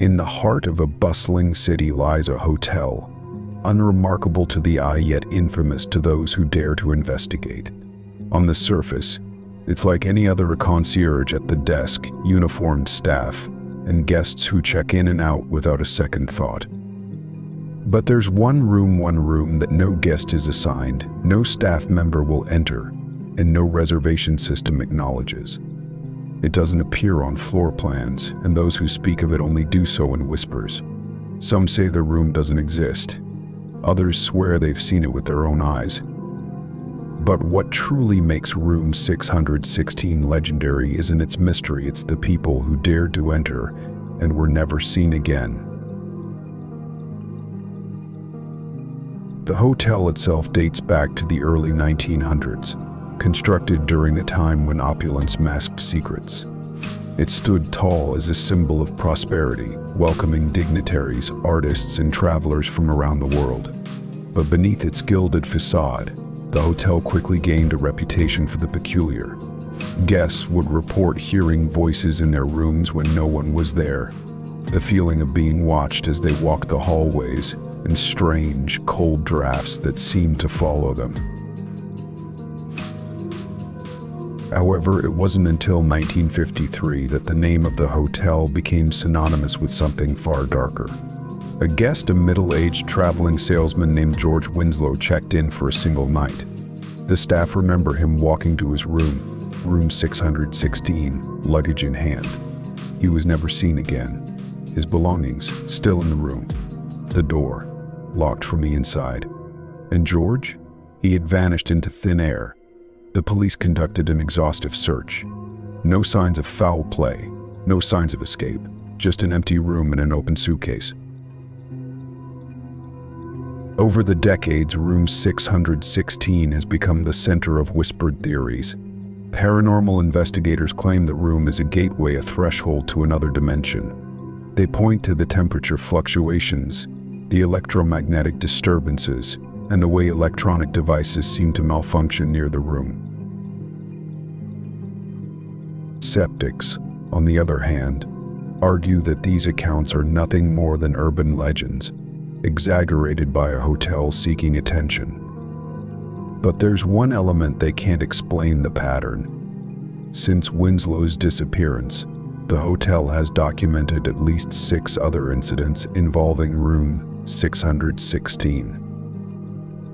In the heart of a bustling city lies a hotel, unremarkable to the eye yet infamous to those who dare to investigate. On the surface, it's like any other concierge at the desk, uniformed staff, and guests who check in and out without a second thought. But there's one room that no guest is assigned, no staff member will enter, and no reservation system acknowledges. It doesn't appear on floor plans, and those who speak of it only do so in whispers. Some say the room doesn't exist. Others swear they've seen it with their own eyes. But what truly makes room 616 legendary isn't its mystery, it's the people who dared to enter and were never seen again. The hotel itself dates back to the early 1900s, constructed during the time when opulence masked secrets. It stood tall as a symbol of prosperity, welcoming dignitaries, artists, and travelers from around the world. But beneath its gilded facade, the hotel quickly gained a reputation for the peculiar. Guests would report hearing voices in their rooms when no one was there, the feeling of being watched as they walked the hallways, and strange, cold drafts that seemed to follow them. However, it wasn't until 1953 that the name of the hotel became synonymous with something far darker. A guest, a middle-aged traveling salesman named George Winslow, checked in for a single night. The staff remember him walking to his room 616, luggage in hand. He was never seen again. His belongings still in the room. The door locked from the inside. And George? He had vanished into thin air. The police conducted an exhaustive search. No signs of foul play, no signs of escape, just an empty room and an open suitcase. Over the decades, room 616 has become the center of whispered theories. Paranormal investigators claim the room is a gateway, a threshold to another dimension. They point to the temperature fluctuations, the electromagnetic disturbances, and the way electronic devices seem to malfunction near the room. Skeptics, on the other hand, argue that these accounts are nothing more than urban legends, exaggerated by a hotel seeking attention. But there's one element they can't explain: the pattern. Since Winslow's disappearance, the hotel has documented at least 6 other incidents involving room 616.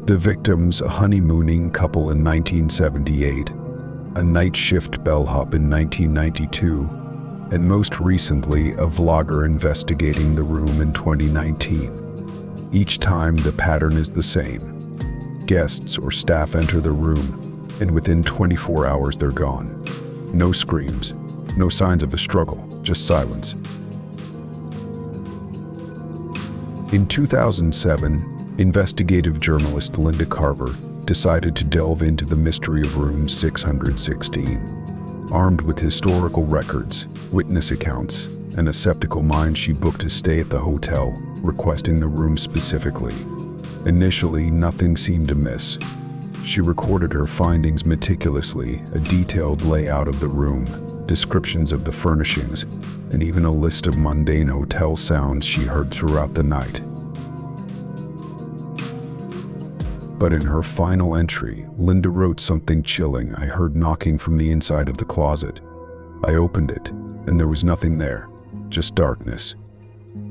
The victims, a honeymooning couple in 1978, a night shift bellhop in 1992, and most recently a vlogger investigating the room in 2019. Each time the pattern is the same. Guests or staff enter the room, and within 24 hours they're gone. No screams, no signs of a struggle, just silence. In 2007, investigative journalist Linda Carver decided to delve into the mystery of room 616. Armed with historical records, witness accounts, and a skeptical mind, she booked a stay at the hotel, requesting the room specifically. Initially, nothing seemed amiss. She recorded her findings meticulously, a detailed layout of the room, descriptions of the furnishings, and even a list of mundane hotel sounds she heard throughout the night. But in her final entry, Linda wrote something chilling. "I heard knocking from the inside of the closet. I opened it, and there was nothing there, just darkness.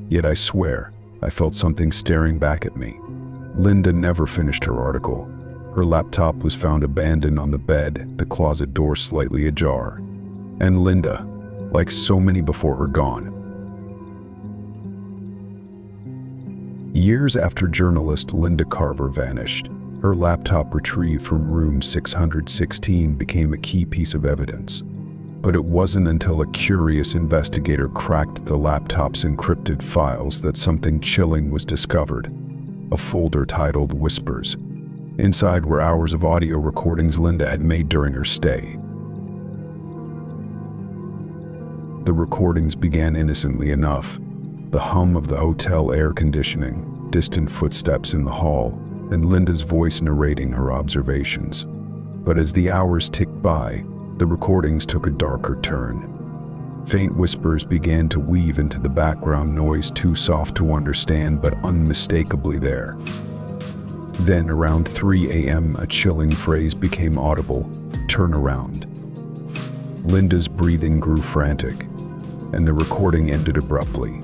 Yet I swear, I felt something staring back at me." Linda never finished her article. Her laptop was found abandoned on the bed, the closet door slightly ajar. And Linda, like so many before her, gone. Years after journalist Linda Carver vanished, her laptop retrieved from room 616 became a key piece of evidence. But it wasn't until a curious investigator cracked the laptop's encrypted files that something chilling was discovered. A folder titled Whispers. Inside were hours of audio recordings Linda had made during her stay. The recordings began innocently enough. The hum of the hotel air conditioning, distant footsteps in the hall, and Linda's voice narrating her observations. But as the hours ticked by, the recordings took a darker turn. Faint whispers began to weave into the background noise, too soft to understand but unmistakably there. Then, around 3 a.m., a chilling phrase became audible: "Turn around." Linda's breathing grew frantic, and the recording ended abruptly.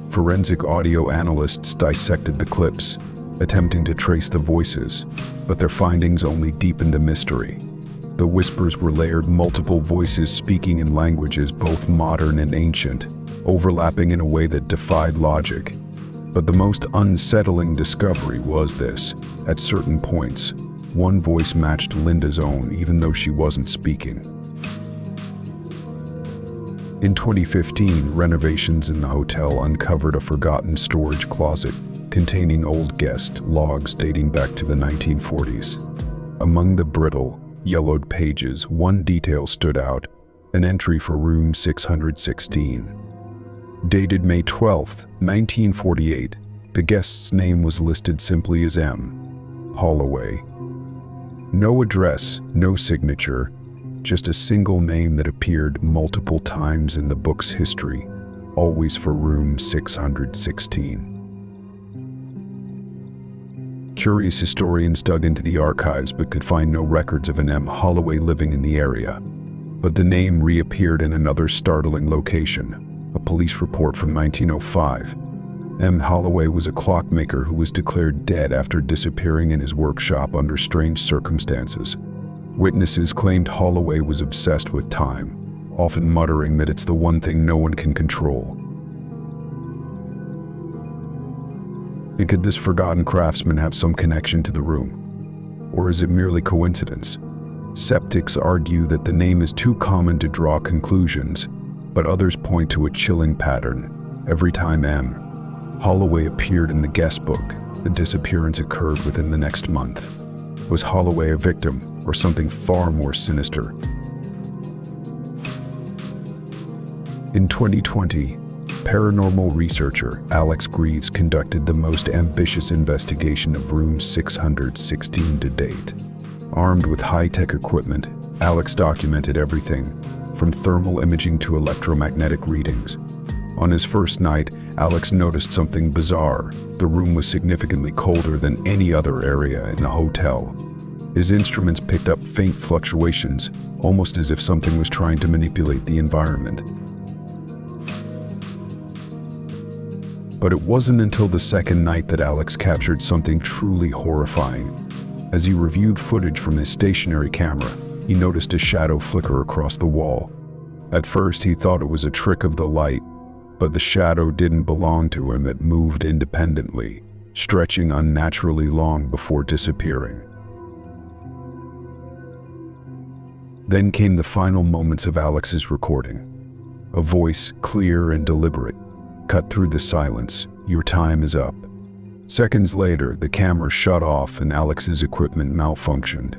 Forensic audio analysts dissected the clips, attempting to trace the voices, but their findings only deepened the mystery. The whispers were layered, multiple voices speaking in languages both modern and ancient, overlapping in a way that defied logic. But the most unsettling discovery was this: at certain points, one voice matched Linda's own even though she wasn't speaking. In 2015, renovations in the hotel uncovered a forgotten storage closet containing old guest logs dating back to the 1940s. Among the brittle, yellowed pages, one detail stood out: an entry for room 616. Dated May 12, 1948, the guest's name was listed simply as M. Holloway. No address, no signature, just a single name that appeared multiple times in the book's history, always for room 616. Curious historians dug into the archives but could find no records of an M. Holloway living in the area. But the name reappeared in another startling location, a police report from 1905. M. Holloway was a clockmaker who was declared dead after disappearing in his workshop under strange circumstances. Witnesses claimed Holloway was obsessed with time, often muttering that it's the one thing no one can control. And could this forgotten craftsman have some connection to the room? Or is it merely coincidence? Skeptics argue that the name is too common to draw conclusions, but others point to a chilling pattern. Every time M. Holloway appeared in the guest book, a disappearance occurred within the next month. Was Holloway a victim, or something far more sinister? In 2020, paranormal researcher Alex Greaves conducted the most ambitious investigation of room 616 to date. Armed with high-tech equipment, Alex documented everything, from thermal imaging to electromagnetic readings. On his first night, Alex noticed something bizarre. The room was significantly colder than any other area in the hotel. His instruments picked up faint fluctuations, almost as if something was trying to manipulate the environment. But it wasn't until the second night that Alex captured something truly horrifying. As he reviewed footage from his stationary camera, he noticed a shadow flicker across the wall. At first, he thought it was a trick of the light, but the shadow didn't belong to him. It moved independently, stretching unnaturally long before disappearing. Then came the final moments of Alex's recording. A voice, clear and deliberate, cut through the silence. "Your time is up." Seconds later, the camera shut off and Alex's equipment malfunctioned.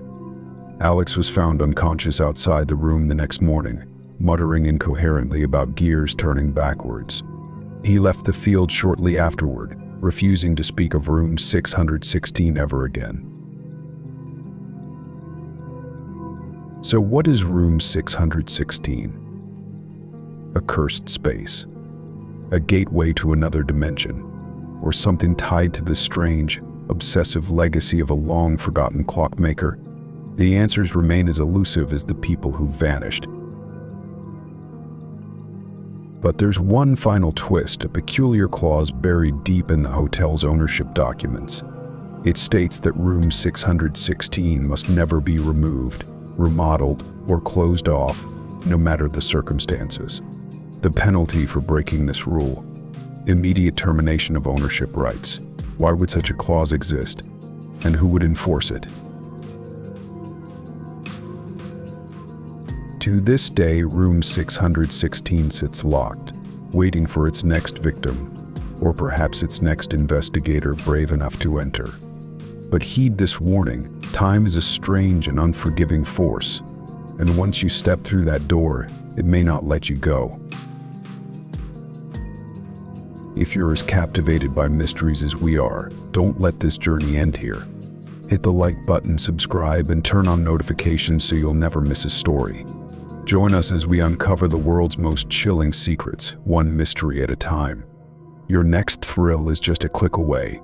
Alex was found unconscious outside the room the next morning, muttering incoherently about gears turning backwards. He left the field shortly afterward, refusing to speak of room 616 ever again. So what is room 616? A cursed space, a gateway to another dimension, or something tied to the strange, obsessive legacy of a long-forgotten clockmaker? The answers remain as elusive as the people who vanished. But there's one final twist, a peculiar clause buried deep in the hotel's ownership documents. It states that room 616 must never be removed, remodeled, or closed off, no matter the circumstances. The penalty for breaking this rule: immediate termination of ownership rights. Why would such a clause exist? And who would enforce it? To this day, room 616 sits locked, waiting for its next victim, or perhaps its next investigator brave enough to enter. But heed this warning: time is a strange and unforgiving force, and once you step through that door, it may not let you go. If you're as captivated by mysteries as we are, don't let this journey end here. Hit the like button, subscribe, and turn on notifications so you'll never miss a story. Join us as we uncover the world's most chilling secrets, one mystery at a time. Your next thrill is just a click away.